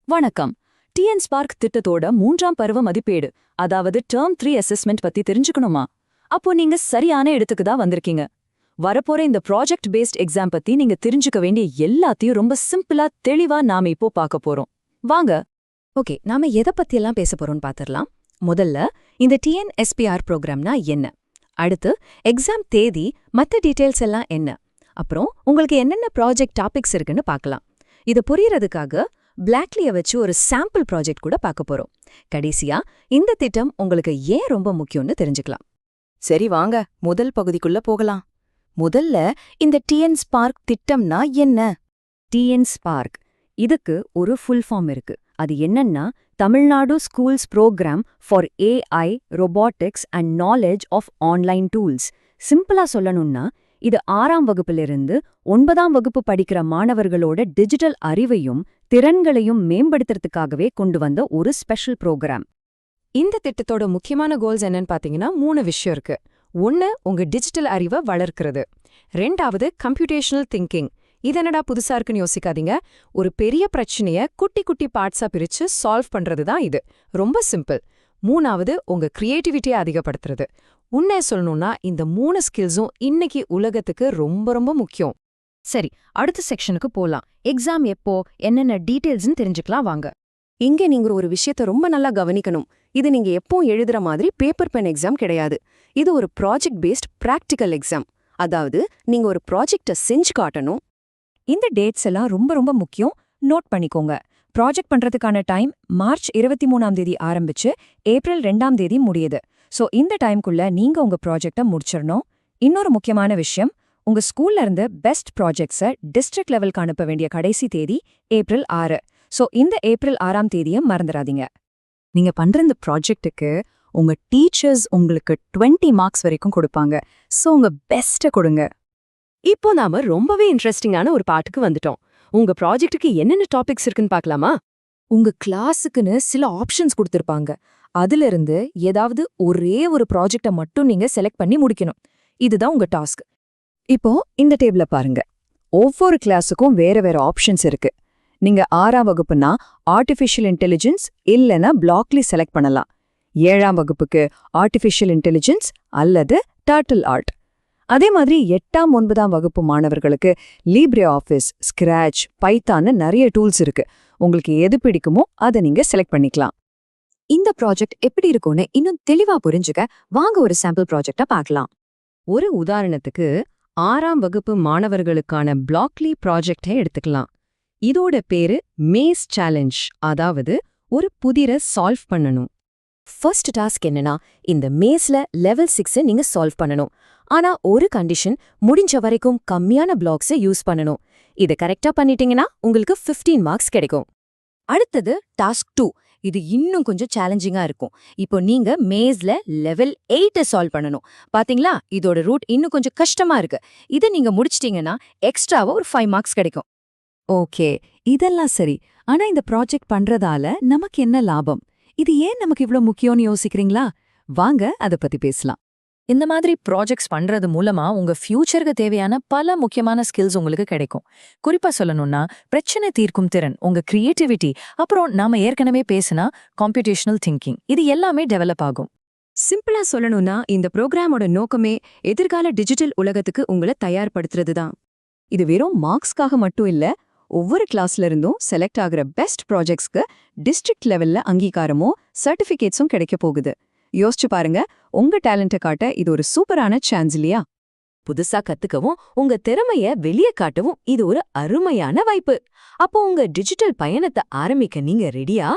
வணக்கம். TN spark திட்டத்தோட 3ஆம் பருவ மதிப்பீடு, அதாவது டேர்ம் 3 அசஸ்மெண்ட் பத்தி தெரிஞ்சுக்கணுமா? அப்போ நீங்க சரியான இடத்துக்கு தான் வந்திருக்கீங்க. வரப்போற இந்த ப்ராஜெக்ட் பேஸ்ட் எக்ஸாம் பத்தி நீங்க தெரிஞ்சுக்க வேண்டிய எல்லாத்தையும் ரொம்ப சிம்பிளா தெளிவா நாம இப்போ பார்க்க போறோம். வாங்க. ஓகே, நாம எதை பத்தியெல்லாம் பேச போறோம்னு பாத்திரலாம். முதல்ல இந்த டிஎன்எஸ்பிஆர் ப்ரோக்ராம்னா என்ன, அடுத்து எக்ஸாம் தேதி, மற்ற டீடைல்ஸ் எல்லாம் என்ன, அப்புறம் உங்களுக்கு என்னென்ன ப்ராஜெக்ட் டாபிக்ஸ் இருக்குன்னு பார்க்கலாம். இது புரியறதுக்காக பிளாக்லிய வச்சு ஒரு சாம்பிள் ப்ராஜெக்ட் கூட பார்க்க போறோம். கடைசியா இந்த திட்டம் உங்களுக்கு ஏன் ரொம்ப முக்கியம்னு தெரிஞ்சுக்கலாம். சரி, வாங்க முதல் பகுதிக்குள்ள போகலாம். முதல்ல இந்த டிஎன் ஸ்பார்க் திட்டம்னா என்ன? டிஎன் ஸ்பார்க், இதுக்கு ஒரு ஃபுல் ஃபார்ம் இருக்கு. அது என்னன்னா Tamil Nadu schools program for AI robotics and knowledge of online tools. சிம்பிளா சொல்லணும்னா இது 6ஆம் வகுப்பிலிருந்து 9ஆம் வகுப்பு படிக்கிற மாணவர்களோட டிஜிட்டல் அறிவையும் திறன்களையும் மேம்படுத்துறதுக்காகவே கொண்டு வந்த ஒரு ஸ்பெஷல் ப்ரோக்ராம். இந்த திட்டத்தோட முக்கியமான கோல்ஸ் என்னன்னு பாத்தீங்கன்னா 3 விஷயம் இருக்கு. 1, உங்க டிஜிட்டல் அறிவை வளர்க்கிறது. 2வது, கம்ப்யூட்டேஷனல் திங்கிங். இதனடா புதுசா இருக்குன்னு யோசிக்காதீங்க. ஒரு பெரிய பிரச்சனைய குட்டி குட்டி பார்ட்ஸா பிரிச்சு சால்வ் பண்றது தான் இது. ரொம்ப சிம்பிள். 3வது, உங்க கிரியேட்டிவிட்டியை அதிகப்படுத்துறது. உண்மை சொல்லணும்னா இந்த 3 ஸ்கில்ஸும் இன்னைக்கு உலகத்துக்கு ரொம்ப ரொம்ப முக்கியம். சரி, அடுத்த செக்ஷனுக்கு போலாம். எக்ஸாம் எப்போ, என்னென்ன டீடைல்ஸ்னு தெரிஞ்சுக்கலாம் வாங்க. இங்க நீங்க ஒரு விஷயத்த ரொம்ப நல்லா கவனிக்கணும். இது நீங்க எப்பவும் எழுதுற மாதிரி பேப்பர் பென் எக்ஸாம் கிடையாது. இது ஒரு ப்ராஜெக்ட் பேஸ்ட் பிராக்டிக்கல் எக்ஸாம். அதாவது நீங்க ஒரு ப்ராஜெக்டை செஞ்சு காட்டணும். இந்த டேட்ஸ் எல்லாம் ரொம்ப ரொம்ப முக்கியம், நோட் பண்ணிக்கோங்க. ப்ராஜெக்ட் பண்றதுக்கான டைம் மார்ச் 23ஆம் தேதி ஆரம்பிச்சு ஏப்ரல் 2ஆம் தேதி முடியுது. சோ இந்த டைம்குள்ள நீங்க உங்க ப்ராஜெக்டை முடிச்சிடணும். இன்னொரு முக்கியமான விஷயம், உங்க ஸ்கூல்ல இருந்து பெஸ்ட் ப்ராஜெக்ட்ஸை டிஸ்ட்ரிக்ட் லெவலுக்கு அனுப்ப வேண்டிய கடைசி தேதி ஏப்ரல் 6. சோ இந்த ஏப்ரல் 6ஆம் தேதியை மறந்துடாதீங்க. நீங்க பண்ற இந்த ப்ராஜெக்ட்டுக்கு உங்க டீச்சர்ஸ் உங்களுக்கு 20 மார்க்ஸ் வரைக்கும் கொடுப்பாங்க. சோ உங்க பெஸ்ட்டை கொடுங்க. இப்போ நாம ரொம்பவே இன்ட்ரெஸ்டிங்கான ஒரு பாட்டுக்கு வந்துட்டோம். உங்க ப்ராஜெக்ட்டுக்கு என்னென்ன டாபிக்ஸ் இருக்குன்னு பார்க்கலாமா? உங்க கிளாஸுக்குன்னு சில ஆப்ஷன்ஸ் கொடுத்திருப்பாங்க. அதுல இருந்து ஏதாவது ஒரே ஒரு ப்ராஜெக்டை மட்டும் நீங்க செலக்ட் பண்ணி முடிக்கணும். இதுதான் உங்க டாஸ்க். இப்போ இந்த டேபிள பாருங்க. ஒவ்வொரு கிளாஸுக்கும் வேற வேற ஆப்ஷன்ஸ் இருக்கு. நீங்க 6ஆம் வகுப்புனா ஆர்டிஃபிஷியல் இன்டெலிஜென்ஸ் இல்லைன்னா பிளாக்லி செலக்ட் பண்ணலாம். 7ஆம் வகுப்புக்கு ஆர்டிஃபிஷியல் இன்டெலிஜென்ஸ் அல்லது டர்ட்டில் ஆர்ட். அதே மாதிரி 8ஆம் 9ஆம் வகுப்பு மாணவர்களுக்கு லீப்ரே ஆஃபீஸ், ஸ்கிராட்ச், பைத்தான்னு நிறைய டூல்ஸ் இருக்கு. உங்களுக்கு எது பிடிக்குமோ அதை நீங்க செலக்ட் பண்ணிக்கலாம். இந்த ப்ராஜெக்ட் எப்படி இருக்கும்னு இன்னும் தெளிவா புரிஞ்சுக்க வாங்க ஒரு சாம்பிள் ப்ராஜெக்டா பார்க்கலாம். ஒரு உதாரணத்துக்கு 6ஆம் வகுப்பு மாணவர்களுக்கான பிளாக்லி ப்ராஜெக்டை எடுத்துக்கலாம். இதோட பேரு மேஸ் சேலஞ்ச், அதாவது ஒரு புதிரை சால்வ் பண்ணணும். ஃபர்ஸ்ட் டாஸ்க் என்னன்னா இந்த மேஸ்ல லெவல் 6 நீங்க சால்வ் பண்ணணும். ஆனா ஒரு கண்டிஷன், முடிஞ்ச வரைக்கும் கம்மியான பிளாக்ஸை யூஸ் பண்ணணும். இதை கரெக்டா பண்ணிட்டீங்கன்னா உங்களுக்கு 15 மார்க்ஸ் கிடைக்கும். அடுத்தது டாஸ்க் 2. இது இன்னும் கொஞ்சம் சேலஞ்சிங்கா இருக்கும். இப்போ நீங்க மேஸ்ல லெவல் 8 சால்வ் பண்ணணும். பாத்தீங்களா, இதோட ரூட் இன்னும் கொஞ்சம் கஷ்டமா இருக்கு. இதை நீங்க முடிச்சிட்டீங்கன்னா எக்ஸ்ட்ராவா ஒரு 5 மார்க்ஸ் கிடைக்கும். ஓகே, இதெல்லாம் சரி. ஆனா இந்த ப்ராஜெக்ட் பண்றதால நமக்கு என்ன லாபம்? இது ஏன் நமக்கு இவ்ளோ முக்கியம்னு யோசிக்கிறீங்களா? வாங்க அத பத்தி பேசலாம். இந்த மாதிரி ப்ராஜெக்ட்ஸ் பண்றது மூலமா உங்க ஃபியூச்சருக்கு தேவையான பல முக்கியமான ஸ்கில்ஸ் உங்களுக்கு கிடைக்கும். குறிப்பா சொல்லணும்னா பிரச்சனை தீர்க்கும் திறன், உங்க கிரியேட்டிவிட்டி, அப்புறம் நாம ஏற்கனவே பேசினா கம்ப்யூட்டேஷனல் திங்கிங், இது எல்லாமே டெவலப் ஆகும். சிம்பிளா சொல்லணும்னா இந்த ப்ரோக்ராமோட நோக்கமே எதிர்கால டிஜிட்டல் உலகத்துக்கு உங்களை தயார்படுத்துறது தான். இது வெறும் மார்க்ஸ்க்காக மட்டும் இல்ல, ஒவ்வொரு கிளாஸ்ல இருந்தும் செலக்ட் ஆகுற பெஸ்ட் ப்ராஜெக்ட்ஸ்க்கு டிஸ்ட்ரிக்ட் லெவல்ல அங்கீகாரமோ சர்டிஃபிகேட்ஸும் கிடைக்க போகுது. யோசிச்சு பாருங்க, உங்க டேலண்ட்டை காட்ட இது ஒரு சூப்பரான சான்ஸ் இல்லையா? புதுசா கத்துக்கவும் உங்க திறமைய வெளியே காட்டவும் இது ஒரு அருமையான வாய்ப்பு. அப்போ உங்க டிஜிட்டல் பயணத்தை ஆரம்பிக்க நீங்க ரெடியா?